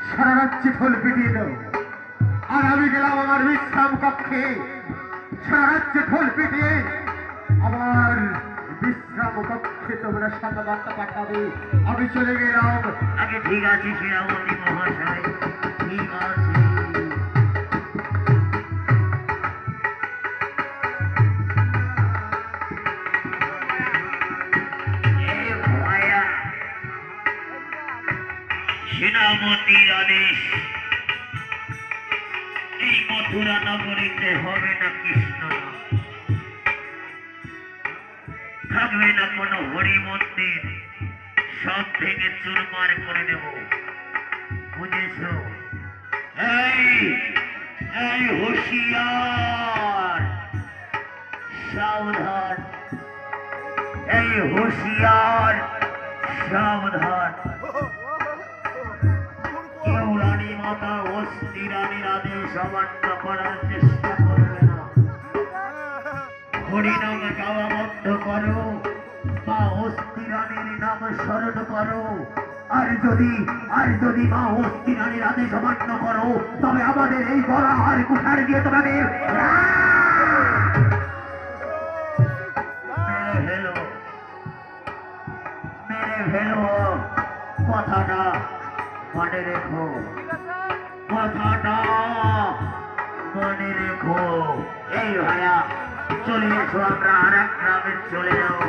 সারা রাজ্যে ঢোল পিটিয়ে দাও। আর আমি গেলাম আমার বিশ্রাম কক্ষে, সারা রাজ্যে ঢোল পিটিয়ে আমার বিশ্রাম কক্ষে তোমরা সংবাদটা পাঠাবে। আমি চলে গেলাম। আগে ঠিক আছে সেনাপতি মহাশয়, ঠিক আছে। সেনাপতির আদেশ, এই মথুরা নগরীতে হবে না কৃষ্ণ, থাকবে না কোনো হরি মন্দির, সব ভেঙে চুরমার করে দেব, বুঝেছ? এই এই হুঁশিয়ার, সাবধান, এই হুঁশিয়ার, সাবধান। কেউ রানী মাতা অস্থি রানীর আদেশ অমান্য করার চেষ্টা করবে না। হরিনাম গাওয়া বন্ধ করো বা অস্থি রানীর নাম স্মরণ করো। আর যদি মা অস্থি রানীর আদেশ অমান্য করো, তবে আমাদের এই গলা আর কুঠার দিয়ে তোমাদের মেরে ফেলো। কথাটা মনে রেখো, কথাটা মনে রেখো। এই ভাইয়া চলে এসো, আমরা আর এক গ্রামে চলে যাবো।